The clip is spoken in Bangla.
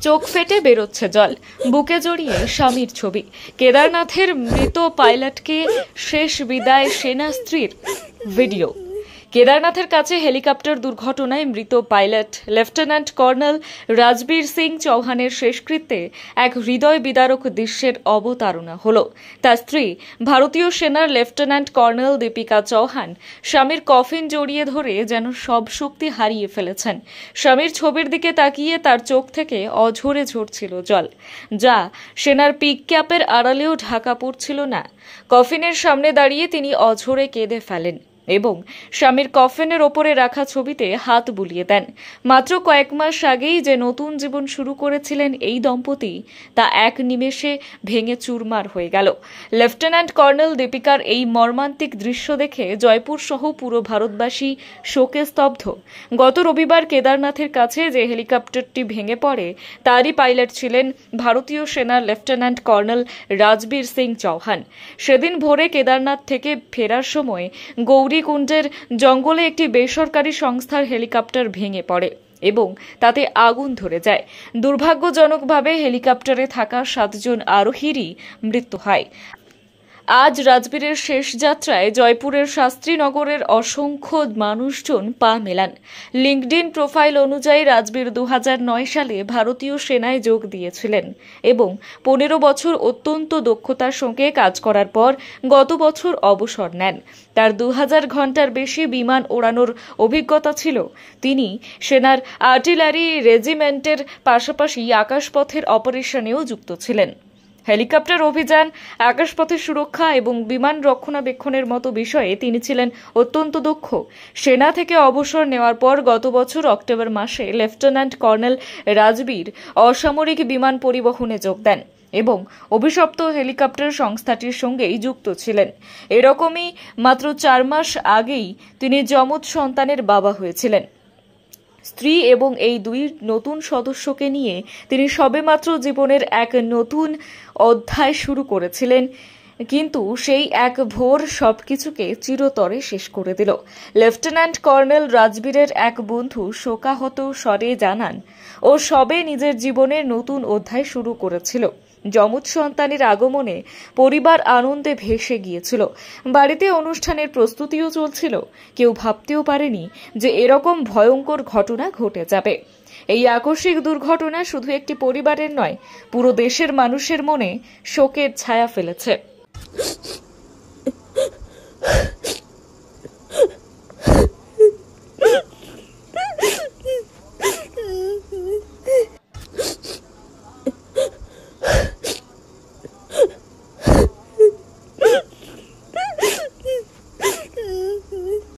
চোখ ফেটে বেরোচ্ছে জল, বুকে জড়িয়ে স্বামীর ছবি। কেদারনাথের মৃত পাইলটকে শেষ বিদায় সেনা স্ত্রীর ভিডিও। কেদারনাথের কাছে হেলিকপ্টার দুর্ঘটনায় মৃত pilot lieutenant colonel Rajbir Singh চৌহানের শেষকৃত্যে এক হৃদয় বিদারক দৃশ্যের অবতারণা হল। তার স্ত্রী ভারতীয় সেনার লেফটেন্যান্ট কর্নেল দীপিকা চৌহান স্বামীর কফিন জড়িয়ে ধরে যেন সব শক্তি হারিয়ে ফেলেছেন। স্বামীর ছবির দিকে তাকিয়ে তার চোখ থেকে অঝরে ঝরছিল জল, যা সেনার পিক ক্যাপের আড়ালেও ঢাকা পড়ছিল না। কফিনের সামনে দাঁড়িয়ে তিনি অঝরে কেঁদে ফেলেন এবং স্বামীর কফিনের ওপরে রাখা ছবিতে হাত বুলিয়ে দেন। মাত্র কয়েক মাস আগেই যে নতুন জীবন শুরু করেছিলেন এই দম্পতি, তা এক নিমেষে ভেঙে চুরমার হয়ে গেল। লেফটেন্যান্ট কর্নেল দীপিকার এই মর্মান্তিক দৃশ্য দেখে জয়পুর সহ পুরো ভারতবাসী শোকে স্তব্ধ। গত রবিবার কেদারনাথের কাছে যে হেলিকপ্টারটি ভেঙে পড়ে, তারই পাইলট ছিলেন ভারতীয় সেনার লেফটেন্যান্ট কর্নেল রাজবীর সিং চৌহান। সেদিন ভোরে কেদারনাথ থেকে ফেরার সময় গৌরীকুণ্ডের জঙ্গলে একটি বেসরকারি সংস্থার হেলিকপ্টার ভেঙে পড়ে এবং তাতে আগুন ধরে যায়। দুর্ভাগ্যজনকভাবে হেলিকপ্টারে থাকা 7 জন আরোহীরই মৃত্যু হয়। আজ রাজবীরের শেষ যাত্রায় জয়পুরের শাস্ত্রীনগরের অসংখ্য মানুষজন পা মেলান। লিঙ্কডিন প্রোফাইল অনুযায়ী রাজবীর 2009 সালে ভারতীয় সেনায় যোগ দিয়েছিলেন এবং 15 বছর অত্যন্ত দক্ষতার সঙ্গে কাজ করার পর গত বছর অবসর নেন। তার 2000 ঘন্টার বেশি বিমান ওড়ানোর অভিজ্ঞতা ছিল। তিনি সেনার আর্টিলারি রেজিমেন্টের পাশাপাশি আকাশপথের অপারেশনেও যুক্ত ছিলেন। হেলিকপ্টার অভিযান, আকাশপথের সুরক্ষা এবং বিমান রক্ষণাবেক্ষণের মতো বিষয়ে তিনি ছিলেন অত্যন্ত দক্ষ। সেনা থেকে অবসর নেওয়ার পর গত বছর অক্টোবর মাসে লেফটেন্যান্ট কর্নেল রাজবীর অসামরিক বিমান পরিবহনে যোগ দেন এবং অভিশপ্ত হেলিকপ্টার সংস্থাটির সঙ্গেই যুক্ত ছিলেন। এরকমই মাত্র 4 মাস আগেই তিনি যমজ সন্তানের বাবা হয়েছিলেন। স্ত্রী এবং এই 2 নতুন সদস্যকে নিয়ে তিনি সবেমাত্র জীবনের এক নতুন অধ্যায় শুরু করেছিলেন, কিন্তু সেই এক ভোর সবকিছুকে চিরতরে শেষ করে দিল। লেফটেন্যান্ট কর্নেল রাজবীরের এক বন্ধু শোকাহত স্বরে জানান, ও সবে নিজের জীবনের নতুন অধ্যায় শুরু করেছিল। যমজ সন্তানের আগমনে পরিবার আনন্দে ভেসে গিয়েছিল। বাড়িতে অনুষ্ঠানের প্রস্তুতিও চলছিল। কেউ ভাবতেও পারেনি যে এরকম ভয়ঙ্কর ঘটনা ঘটে যাবে। এই আকস্মিক দুর্ঘটনা শুধু একটি পরিবারের নয়, পুরো দেশের মানুষের মনে শোকের ছায়া ফেলেছে।